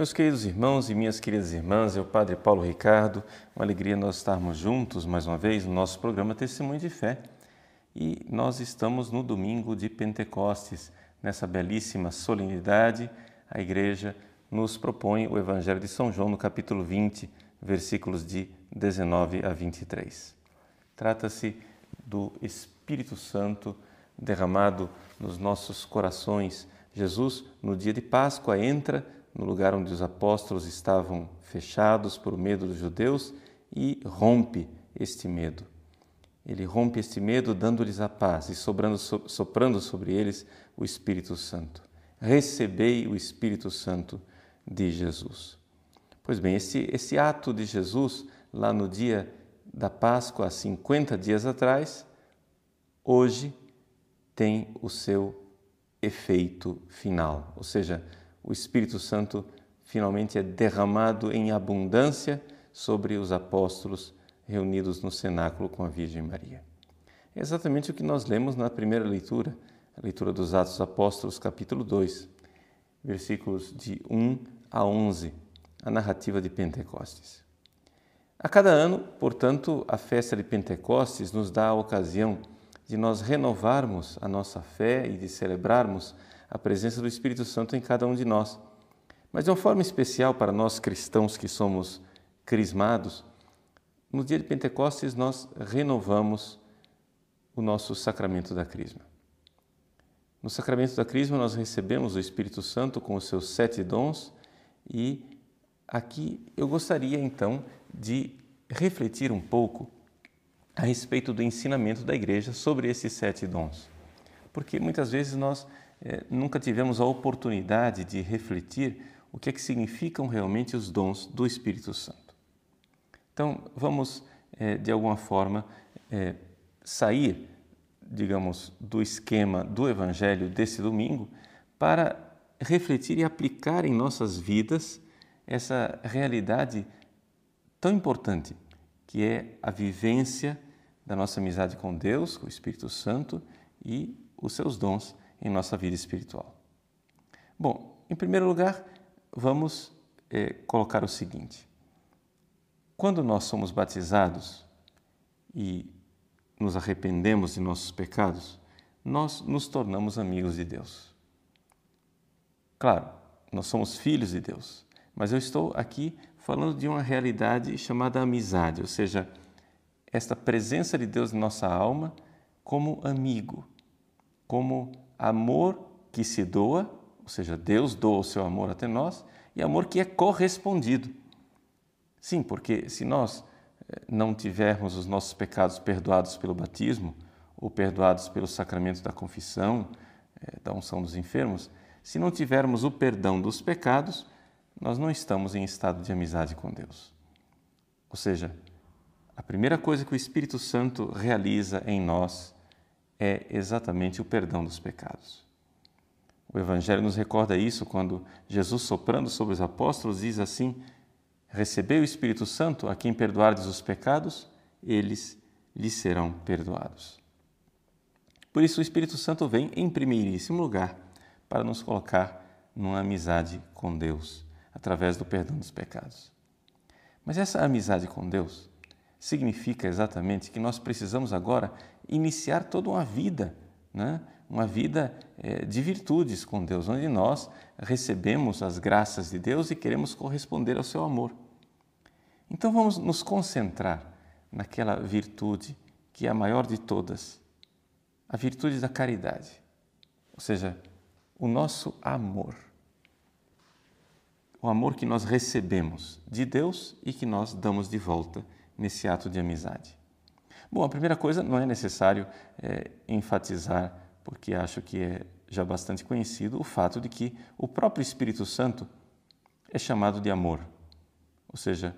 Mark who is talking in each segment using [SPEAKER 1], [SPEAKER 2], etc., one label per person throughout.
[SPEAKER 1] Meus queridos irmãos e minhas queridas irmãs, eu, Padre Paulo Ricardo, uma alegria nós estarmos juntos mais uma vez no nosso programa Testemunho de Fé. E nós estamos no domingo de Pentecostes, nessa belíssima solenidade. A Igreja nos propõe o Evangelho de São João no capítulo 20, versículos de 19 a 23. Trata-se do Espírito Santo derramado nos nossos corações. Jesus, no dia de Páscoa, entra no lugar onde os apóstolos estavam fechados por medo dos judeus e rompe este medo. Ele rompe este medo dando-lhes a paz e soprando sobre eles o Espírito Santo. Recebei o Espírito Santo de Jesus. Pois bem, esse ato de Jesus, lá no dia da Páscoa, há 50 dias atrás, hoje tem o seu efeito final, ou seja, o Espírito Santo finalmente é derramado em abundância sobre os apóstolos reunidos no cenáculo com a Virgem Maria. É exatamente o que nós lemos na primeira leitura, a leitura dos Atos dos Apóstolos, capítulo 2, versículos de 1 a 11, a narrativa de Pentecostes. A cada ano, portanto, a festa de Pentecostes nos dá a ocasião de nós renovarmos a nossa fé e de celebrarmos a presença do Espírito Santo em cada um de nós. Mas de uma forma especial para nós cristãos que somos crismados, no dia de Pentecostes nós renovamos o nosso sacramento da Crisma. No sacramento da Crisma nós recebemos o Espírito Santo com os seus 7 dons e aqui eu gostaria então de refletir um pouco a respeito do ensinamento da Igreja sobre esses 7 dons. Porque muitas vezes nós nunca tivemos a oportunidade de refletir o que é que significam realmente os dons do Espírito Santo. Então, vamos, de alguma forma, sair, digamos, do esquema do Evangelho desse domingo para refletir e aplicar em nossas vidas essa realidade tão importante, que é a vivência da nossa amizade com Deus, com o Espírito Santo e os seus dons em nossa vida espiritual. Bom, em primeiro lugar, vamos colocar o seguinte. Quando nós somos batizados e nos arrependemos de nossos pecados, nós nos tornamos amigos de Deus. Claro, nós somos filhos de Deus, mas eu estou aqui falando de uma realidade chamada amizade, ou seja, esta presença de Deus em nossa alma como amigo, como amor que se doa, ou seja, Deus doa o seu amor até nós, e amor que é correspondido. Sim, porque se nós não tivermos os nossos pecados perdoados pelo batismo, ou perdoados pelo sacramento da confissão, da unção dos enfermos, se não tivermos o perdão dos pecados, nós não estamos em estado de amizade com Deus. Ou seja, a primeira coisa que o Espírito Santo realiza em nós é exatamente o perdão dos pecados. O Evangelho nos recorda isso quando Jesus, soprando sobre os apóstolos, diz assim: recebei o Espírito Santo, a quem perdoardes os pecados, eles lhes serão perdoados. Por isso o Espírito Santo vem em primeiríssimo lugar para nos colocar numa amizade com Deus, através do perdão dos pecados. Mas essa amizade com Deus significa exatamente que nós precisamos agora iniciar toda uma vida, né? Uma vida de virtudes com Deus, onde nós recebemos as graças de Deus e queremos corresponder ao seu amor. Então vamos nos concentrar naquela virtude que é a maior de todas, a virtude da caridade, ou seja, o nosso amor. O amor que nós recebemos de Deus e que nós damos de volta nesse ato de amizade. Bom, a primeira coisa, não é necessário enfatizar, porque acho que é já bastante conhecido, o fato de que o próprio Espírito Santo é chamado de amor. Ou seja,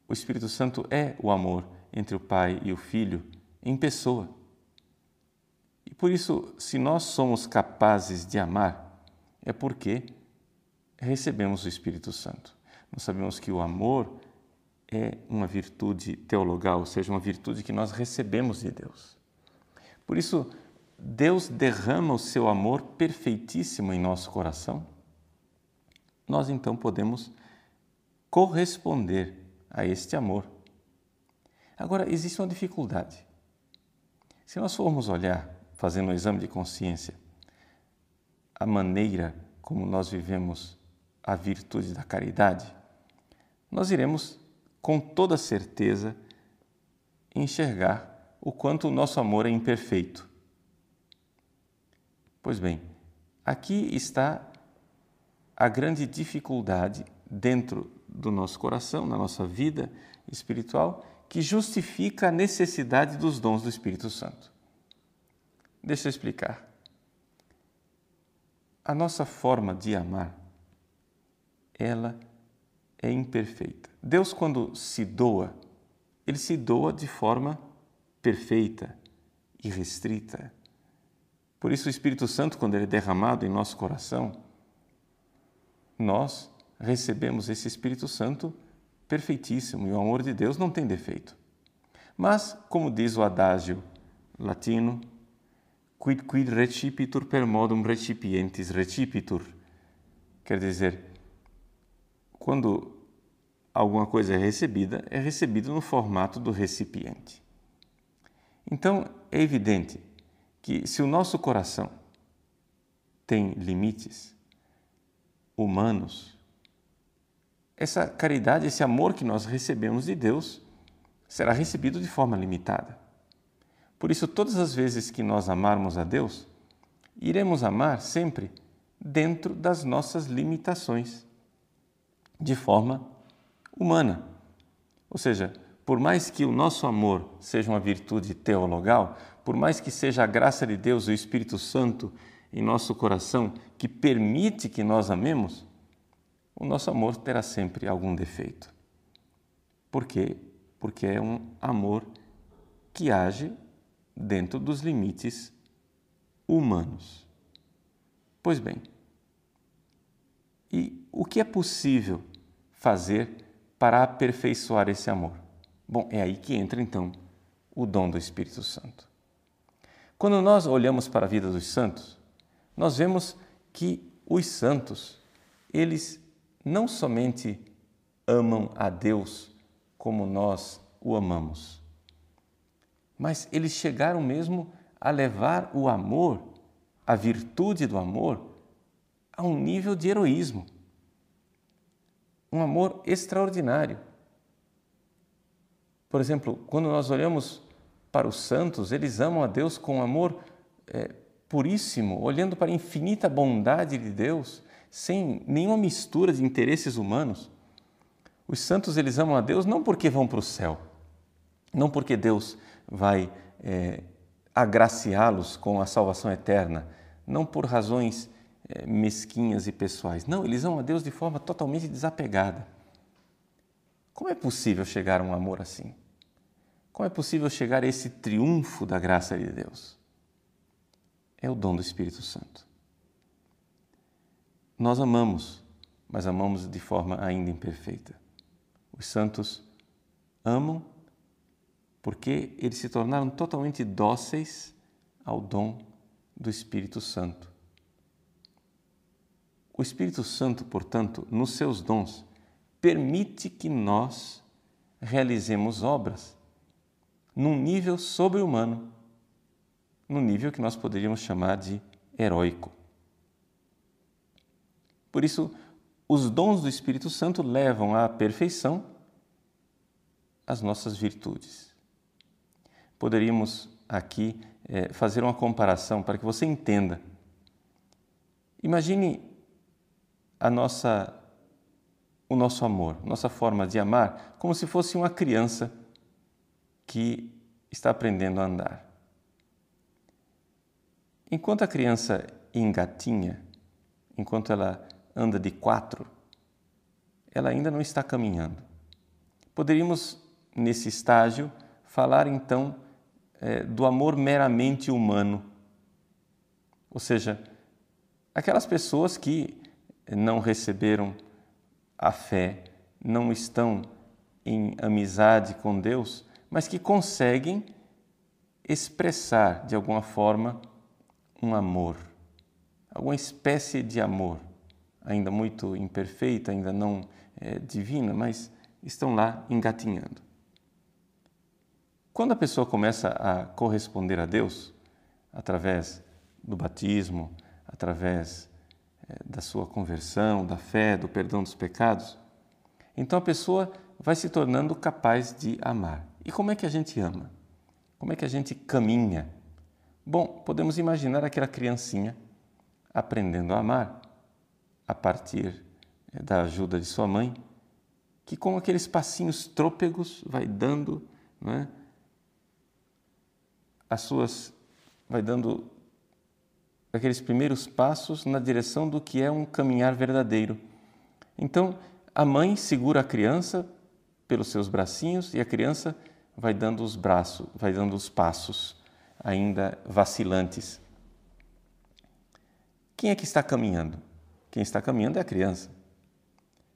[SPEAKER 1] o Espírito Santo é o amor entre o Pai e o Filho em pessoa. E por isso, se nós somos capazes de amar, é porque recebemos o Espírito Santo. Nós sabemos que o amor é uma virtude teologal, ou seja, uma virtude que nós recebemos de Deus. Por isso, Deus derrama o seu amor perfeitíssimo em nosso coração nós então podemos corresponder a este amor. Agora, existe uma dificuldade. Se nós formos olhar, fazendo um exame de consciência, a maneira como nós vivemos a virtude da caridade, nós iremos, com toda certeza, enxergar o quanto o nosso amor é imperfeito. Pois bem, aqui está a grande dificuldade dentro do nosso coração, na nossa vida espiritual, que justifica a necessidade dos dons do Espírito Santo. Deixa eu explicar. A nossa forma de amar, ela é imperfeita. Deus, quando se doa, Ele se doa de forma perfeita e restrita. Por isso o Espírito Santo, quando ele é derramado em nosso coração, nós recebemos esse Espírito Santo perfeitíssimo e o amor de Deus não tem defeito. Mas, como diz o adágio latino, quid recipitur per modum recipientis recipitur, quer dizer, quando alguma coisa é recebida no formato do recipiente. Então, é evidente que se o nosso coração tem limites humanos, essa caridade, esse amor que nós recebemos de Deus, será recebido de forma limitada. Por isso, todas as vezes que nós amarmos a Deus, iremos amar sempre dentro das nossas limitações, de forma humana. Ou seja, por mais que o nosso amor seja uma virtude teologal, por mais que seja a graça de Deus, o Espírito Santo em nosso coração, que permite que nós amemos, o nosso amor terá sempre algum defeito. Por quê? Porque é um amor que age dentro dos limites humanos. Pois bem, e o que é possível fazer para aperfeiçoar esse amor? Bom, é aí que entra então o dom do Espírito Santo. Quando nós olhamos para a vida dos santos, nós vemos que os santos, eles não somente amam a Deus como nós o amamos, mas eles chegaram mesmo a levar o amor, a virtude do amor, a um nível de heroísmo. Um amor extraordinário. Por exemplo, quando nós olhamos para os santos, eles amam a Deus com um amor puríssimo, olhando para a infinita bondade de Deus, sem nenhuma mistura de interesses humanos. Os santos, eles amam a Deus não porque vão para o céu, não porque Deus vai agraciá-los com a salvação eterna, não por razões mesquinhas e pessoais. Não, eles amam a Deus de forma totalmente desapegada. Como é possível chegar a um amor assim? Como é possível chegar a esse triunfo da graça de Deus? É o dom do Espírito Santo. Nós amamos, mas amamos de forma ainda imperfeita. Os santos amam porque eles se tornaram totalmente dóceis ao dom do Espírito Santo. O Espírito Santo, portanto, nos seus dons, permite que nós realizemos obras num nível sobre-humano, num nível que nós poderíamos chamar de heróico. Por isso, os dons do Espírito Santo levam à perfeição as nossas virtudes. Poderíamos aqui fazer uma comparação para que você entenda. Imagine o nosso amor, nossa forma de amar, como se fosse uma criança que está aprendendo a andar. Enquanto a criança engatinha, enquanto ela anda de 4, ela ainda não está caminhando. Poderíamos, nesse estágio, falar então do amor meramente humano, ou seja, aquelas pessoas que não receberam a fé, não estão em amizade com Deus, mas que conseguem expressar de alguma forma um amor, alguma espécie de amor ainda muito imperfeita, ainda não divina, mas estão lá engatinhando. Quando a pessoa começa a corresponder a Deus, através do batismo, através da sua conversão, da fé, do perdão dos pecados, então a pessoa vai se tornando capaz de amar. E como é que a gente ama? Como é que a gente caminha? Bom, podemos imaginar aquela criancinha aprendendo a amar a partir da ajuda de sua mãe, que com aqueles passinhos trôpegos vai dando, né, vai dando aqueles primeiros passos na direção do que é um caminhar verdadeiro. Então, a mãe segura a criança pelos seus bracinhos e a criança vai dando os braços, vai dando os passos, ainda vacilantes. Quem é que está caminhando? Quem está caminhando é a criança.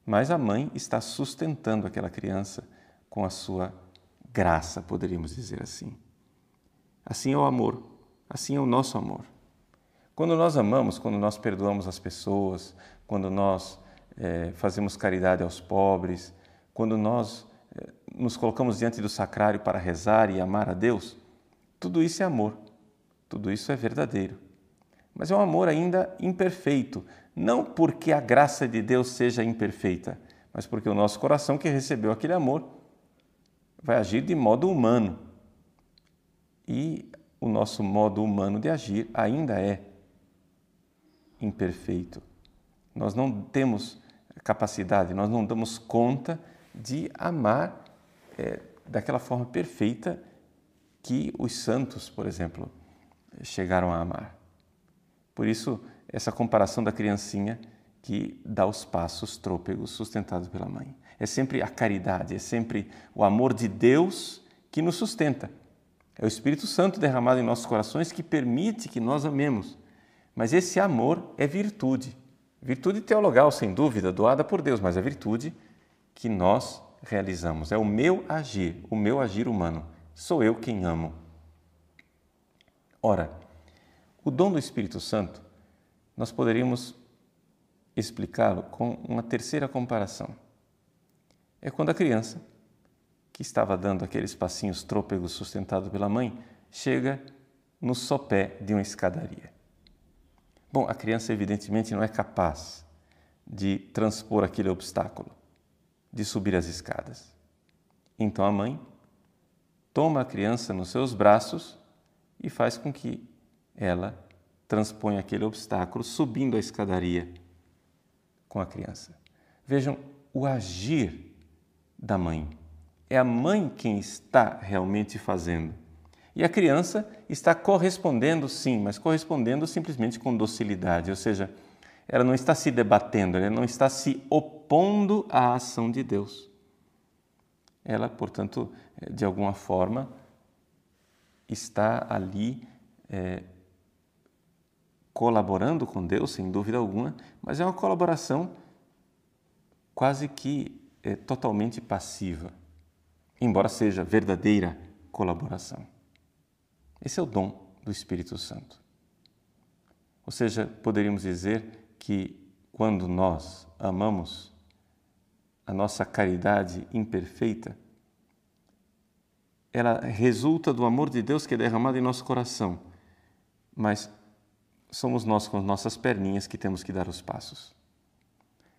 [SPEAKER 1] Mas a mãe está sustentando aquela criança com a sua graça, poderíamos dizer assim. Assim é o amor, assim é o nosso amor. Quando nós amamos, quando nós perdoamos as pessoas, quando nós fazemos caridade aos pobres, quando nós nos colocamos diante do sacrário para rezar e amar a Deus, tudo isso é amor, tudo isso é verdadeiro. Mas é um amor ainda imperfeito, não porque a graça de Deus seja imperfeita, mas porque o nosso coração que recebeu aquele amor vai agir de modo humano. E o nosso modo humano de agir ainda é imperfeito. Nós não temos capacidade, nós não damos conta de amar daquela forma perfeita que os santos, por exemplo, chegaram a amar. Por isso, essa comparação da criancinha que dá os passos trôpegos sustentados pela mãe. É sempre a caridade, é sempre o amor de Deus que nos sustenta. É o Espírito Santo derramado em nossos corações que permite que nós amemos. Mas esse amor é virtude. Virtude teologal, sem dúvida, doada por Deus, mas é virtude que nós realizamos. É o meu agir humano. Sou eu quem amo. Ora, o dom do Espírito Santo, nós poderíamos explicá-lo com uma terceira comparação. É quando a criança, que estava dando aqueles passinhos trôpegos sustentado pela mãe, chega no sopé de uma escadaria. Bom, a criança evidentemente não é capaz de transpor aquele obstáculo, de subir as escadas. Então a mãe toma a criança nos seus braços e faz com que ela transponha aquele obstáculo, subindo a escadaria com a criança. Vejam o agir da mãe. É a mãe quem está realmente fazendo. E a criança está correspondendo, sim, mas correspondendo simplesmente com docilidade, ou seja, ela não está se debatendo, ela não está se opondo à ação de Deus. Ela, portanto, de alguma forma, está ali colaborando com Deus, sem dúvida alguma, mas é uma colaboração quase que totalmente passiva, embora seja verdadeira colaboração. Esse é o dom do Espírito Santo. Ou seja, poderíamos dizer que quando nós amamos, a nossa caridade imperfeita, ela resulta do amor de Deus que é derramado em nosso coração, mas somos nós com as nossas perninhas que temos que dar os passos.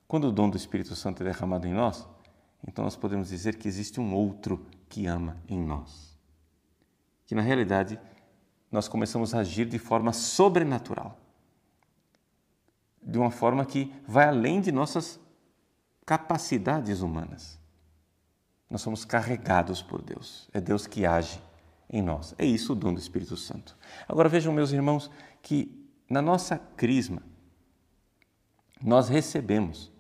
[SPEAKER 1] Quando o dom do Espírito Santo é derramado em nós, então nós podemos dizer que existe um outro que ama em nós. Que na realidade nós começamos a agir de forma sobrenatural, de uma forma que vai além de nossas capacidades humanas. Nós somos carregados por Deus, é Deus que age em nós. É isso o dom do Espírito Santo. Agora vejam, meus irmãos, que na nossa crisma nós recebemos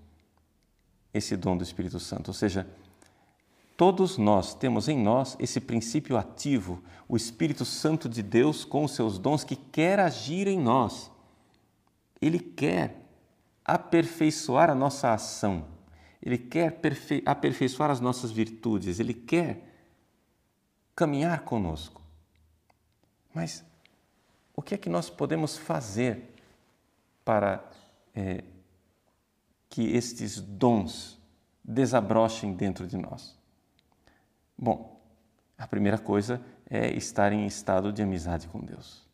[SPEAKER 1] esse dom do Espírito Santo, ou seja, todos nós temos em nós esse princípio ativo, o Espírito Santo de Deus com os seus dons que quer agir em nós. Ele quer aperfeiçoar a nossa ação, ele quer aperfeiçoar as nossas virtudes, ele quer caminhar conosco. Mas o que é que nós podemos fazer para que estes dons desabrochem dentro de nós? Bom, a primeira coisa é estar em estado de amizade com Deus.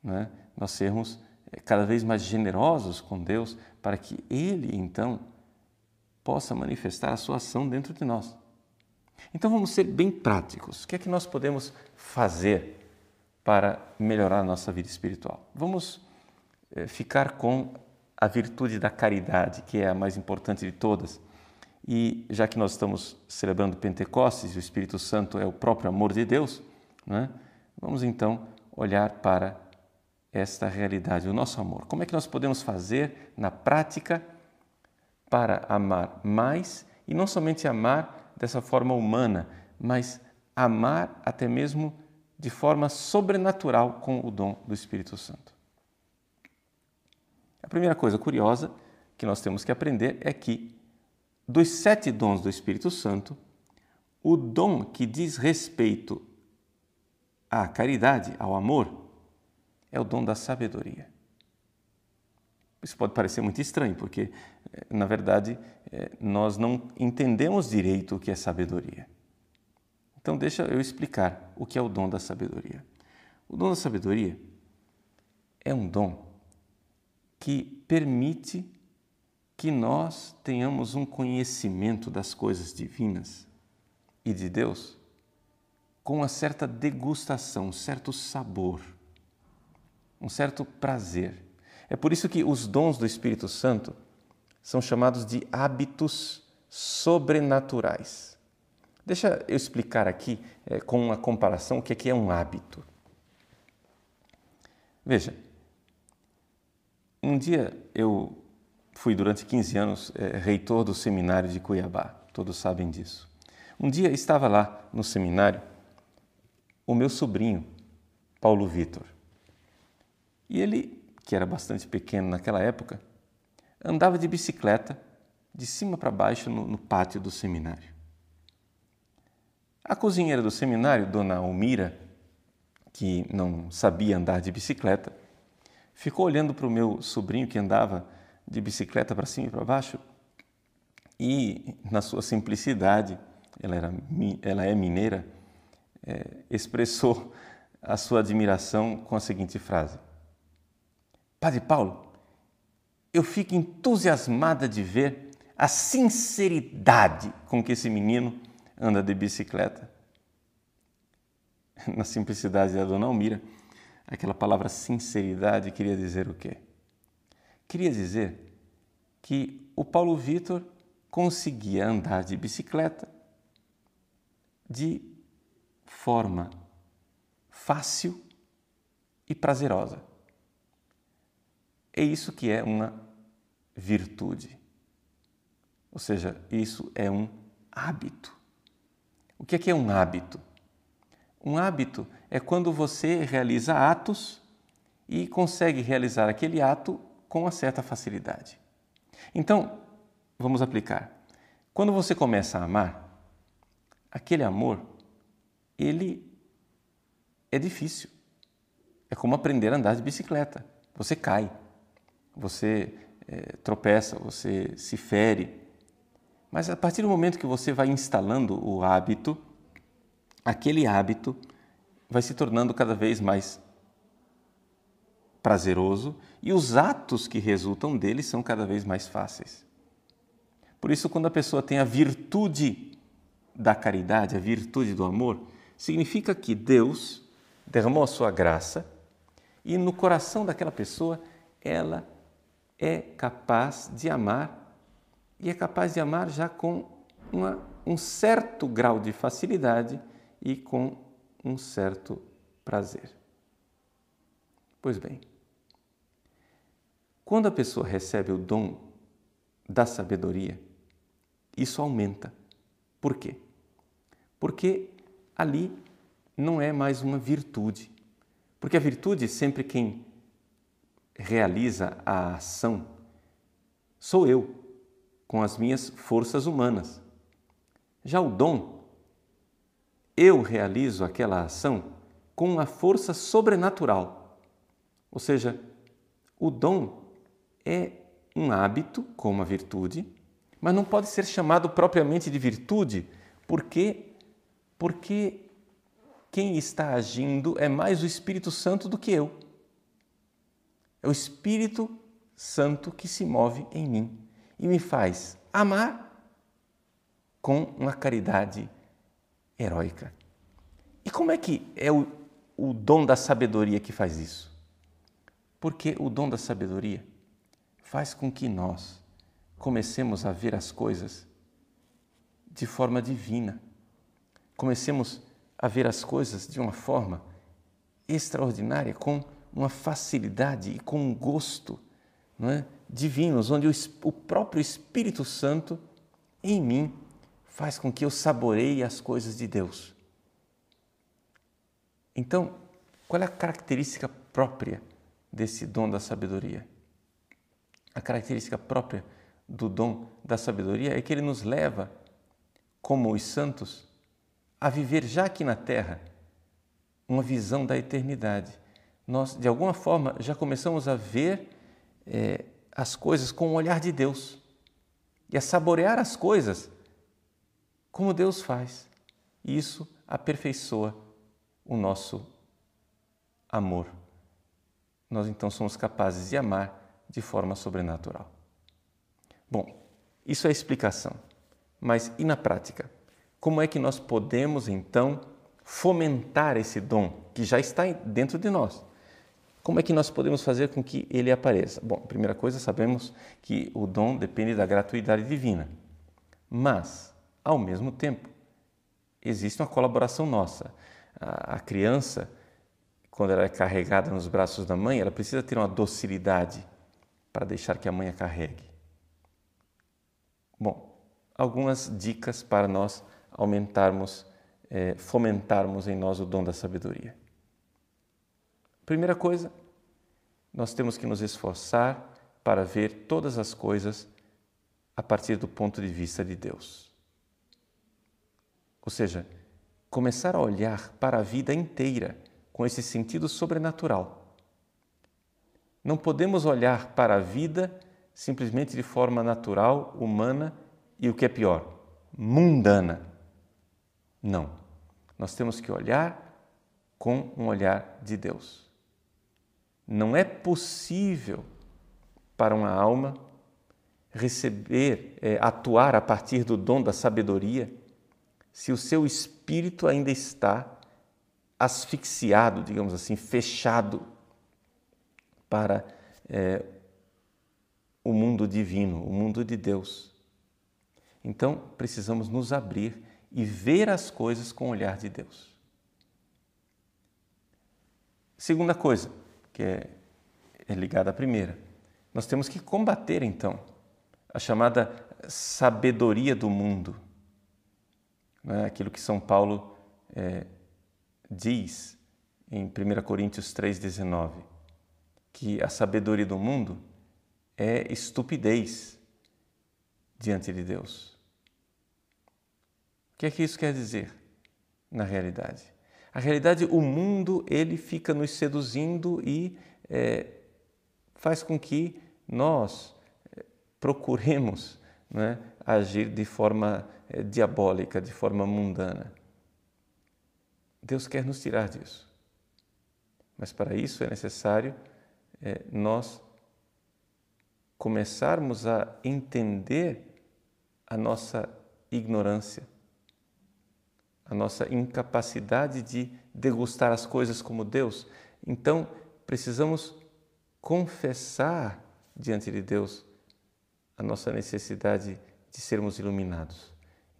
[SPEAKER 1] Né? Nós sermos cada vez mais generosos com Deus para que Ele, então, possa manifestar a sua ação dentro de nós. Então vamos ser bem práticos. O que é que nós podemos fazer para melhorar a nossa vida espiritual? Vamos ficar com a virtude da caridade, que é a mais importante de todas. E já que nós estamos celebrando Pentecostes, o Espírito Santo é o próprio amor de Deus, né? Vamos então olhar para esta realidade, o nosso amor. Como é que nós podemos fazer na prática para amar mais e não somente amar dessa forma humana, mas amar até mesmo de forma sobrenatural com o dom do Espírito Santo? A primeira coisa curiosa que nós temos que aprender é que dos 7 dons do Espírito Santo, o dom que diz respeito à caridade, ao amor, é o dom da sabedoria. Isso pode parecer muito estranho, porque, na verdade, nós não entendemos direito o que é sabedoria. Então, deixa eu explicar o que é o dom da sabedoria. O dom da sabedoria é um dom que permite que nós tenhamos um conhecimento das coisas divinas e de Deus com uma certa degustação, um certo sabor, um certo prazer. É por isso que os dons do Espírito Santo são chamados de hábitos sobrenaturais. Deixa eu explicar aqui com uma comparação o que é um hábito. Veja, um dia eu fui durante 15 anos reitor do seminário de Cuiabá, todos sabem disso. Um dia estava lá no seminário o meu sobrinho, Paulo Vitor. E ele, que era bastante pequeno naquela época, andava de bicicleta de cima para baixo no pátio do seminário. A cozinheira do seminário, Dona Almira, que não sabia andar de bicicleta, ficou olhando para o meu sobrinho que andava de bicicleta para cima e para baixo e, na sua simplicidade, ela é mineira, expressou a sua admiração com a seguinte frase: Padre Paulo, eu fico entusiasmada de ver a sinceridade com que esse menino anda de bicicleta. Na simplicidade da Dona Almira, aquela palavra sinceridade queria dizer o quê? Queria dizer que o Paulo Vitor conseguia andar de bicicleta de forma fácil e prazerosa. É isso que é uma virtude. Ou seja, isso é um hábito. O que é um hábito? Um hábito é quando você realiza atos e consegue realizar aquele ato com uma certa facilidade. Então, vamos aplicar. Quando você começa a amar, aquele amor, ele é difícil. É como aprender a andar de bicicleta. Você cai, você tropeça, você se fere. Mas a partir do momento que você vai instalando o hábito, aquele hábito vai se tornando cada vez mais prazeroso e os atos que resultam dele são cada vez mais fáceis. Por isso, quando a pessoa tem a virtude da caridade, a virtude do amor, significa que Deus derramou a sua graça e no coração daquela pessoa ela é capaz de amar e é capaz de amar já com um certo grau de facilidade e com um certo prazer. Pois bem, quando a pessoa recebe o dom da sabedoria, isso aumenta. Por quê? Porque ali não é mais uma virtude. Porque a virtude, sempre quem realiza a ação, sou eu, com as minhas forças humanas. Já o dom, eu realizo aquela ação com uma força sobrenatural. Ou seja, o dom é um hábito com uma virtude, mas não pode ser chamado propriamente de virtude, porque quem está agindo é mais o Espírito Santo do que eu. É o Espírito Santo que se move em mim e me faz amar com uma caridade heróica. E como é que é o dom da sabedoria que faz isso? Porque o dom da sabedoria faz com que nós comecemos a ver as coisas de forma divina. Comecemos a ver as coisas de uma forma extraordinária, com uma facilidade e com um gosto, não é, divinos, onde o próprio Espírito Santo em mim faz com que eu saboreie as coisas de Deus. Então, qual é a característica própria desse dom da sabedoria? A característica própria do dom da sabedoria é que ele nos leva, como os santos, a viver já aqui na Terra uma visão da eternidade. Nós, de alguma forma, já começamos a ver as coisas com o olhar de Deus e a saborear as coisas como Deus faz. E isso aperfeiçoa o nosso amor. Nós então somos capazes de amar de forma sobrenatural. Bom, isso é a explicação. Mas e na prática? Como é que nós podemos então fomentar esse dom que já está dentro de nós? Como é que nós podemos fazer com que ele apareça? Bom, primeira coisa, sabemos que o dom depende da gratuidade divina. Mas, ao mesmo tempo, existe uma colaboração nossa. A criança, quando ela é carregada nos braços da mãe, ela precisa ter uma docilidade para deixar que a mãe a carregue. Bom, algumas dicas para nós aumentarmos, fomentarmos em nós o dom da sabedoria. Primeira coisa, nós temos que nos esforçar para ver todas as coisas a partir do ponto de vista de Deus. Ou seja, começar a olhar para a vida inteira com esse sentido sobrenatural. Não podemos olhar para a vida simplesmente de forma natural, humana e, o que é pior, mundana. Não. Nós temos que olhar com um olhar de Deus. Não é possível para uma alma atuar a partir do dom da sabedoria se o seu espírito ainda está asfixiado, digamos assim, fechado para o mundo divino, o mundo de Deus. Então, precisamos nos abrir e ver as coisas com o olhar de Deus. Segunda coisa, que é ligada à primeira, nós temos que combater, então, a chamada sabedoria do mundo. Não é? Aquilo que São Paulo diz em 1 Coríntios 3,19, que a sabedoria do mundo é estupidez diante de Deus. O que é que isso quer dizer na realidade? Na realidade, o mundo ele fica nos seduzindo e faz com que nós procuremos, né, agir de forma diabólica, de forma mundana. Deus quer nos tirar disso. Mas para isso é necessário nós começarmos a entender a nossa ignorância, a nossa incapacidade de degustar as coisas como Deus. Então, precisamos confessar diante de Deus a nossa necessidade de sermos iluminados.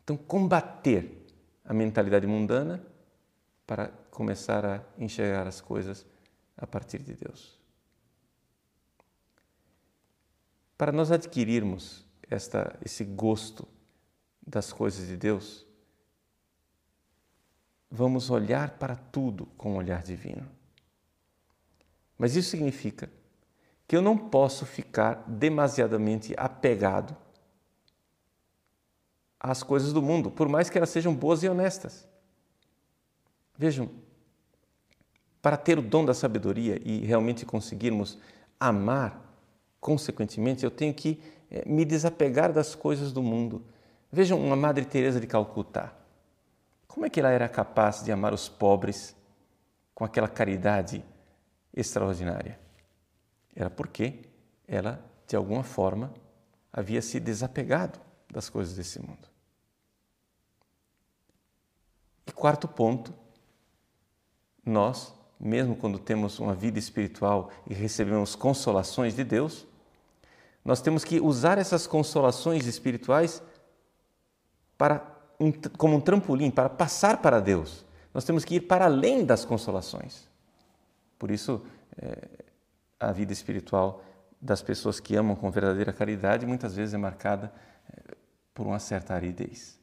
[SPEAKER 1] Então, combater a mentalidade mundana para começar a enxergar as coisas a partir de Deus. Para nós adquirirmos esse gosto das coisas de Deus, vamos olhar para tudo com um olhar divino. Mas isso significa que eu não posso ficar demasiadamente apegado às coisas do mundo, por mais que elas sejam boas e honestas. Vejam, para ter o dom da sabedoria e realmente conseguirmos amar Consequentemente, eu tenho que me desapegar das coisas do mundo. Vejam uma Madre Teresa de Calcutá. Como é que ela era capaz de amar os pobres com aquela caridade extraordinária? Era porque ela, de alguma forma, havia se desapegado das coisas desse mundo. E quarto ponto, nós, mesmo quando temos uma vida espiritual e recebemos consolações de Deus, nós temos que usar essas consolações espirituais como um trampolim, para passar para Deus. Nós temos que ir para além das consolações. Por isso, a vida espiritual das pessoas que amam com verdadeira caridade muitas vezes é marcada por uma certa aridez.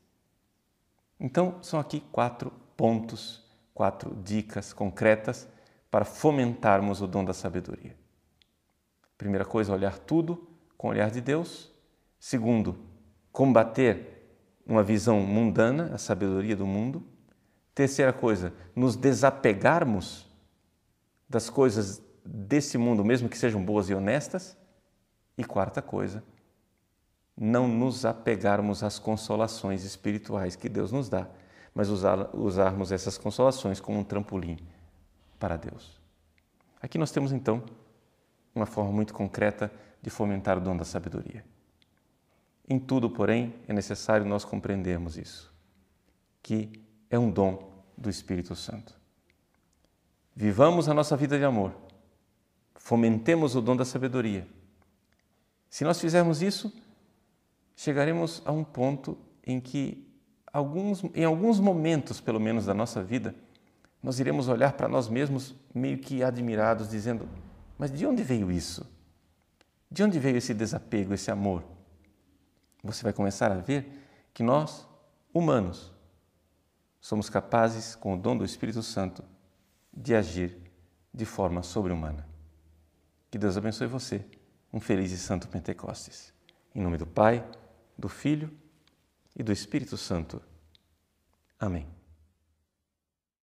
[SPEAKER 1] Então, são aqui 4 pontos, 4 dicas concretas para fomentarmos o dom da sabedoria. Primeira coisa, olhar tudo com o olhar de Deus. Segundo, combater uma visão mundana, a sabedoria do mundo. Terceira coisa, nos desapegarmos das coisas desse mundo, mesmo que sejam boas e honestas. E quarta coisa, não nos apegarmos às consolações espirituais que Deus nos dá, mas usarmos essas consolações como um trampolim para Deus. Aqui nós temos então uma forma muito concreta de fomentar o dom da sabedoria. Em tudo, porém, é necessário nós compreendermos isso, que é um dom do Espírito Santo. Vivamos a nossa vida de amor, fomentemos o dom da sabedoria. Se nós fizermos isso, chegaremos a um ponto em que, em alguns momentos, pelo menos, da nossa vida, nós iremos olhar para nós mesmos meio que admirados, dizendo: mas de onde veio isso? De onde veio esse desapego, esse amor? Você vai começar a ver que nós, humanos, somos capazes, com o dom do Espírito Santo, de agir de forma sobre-humana. Que Deus abençoe você. Um feliz e santo Pentecostes. Em nome do Pai, do Filho e do Espírito Santo. Amém.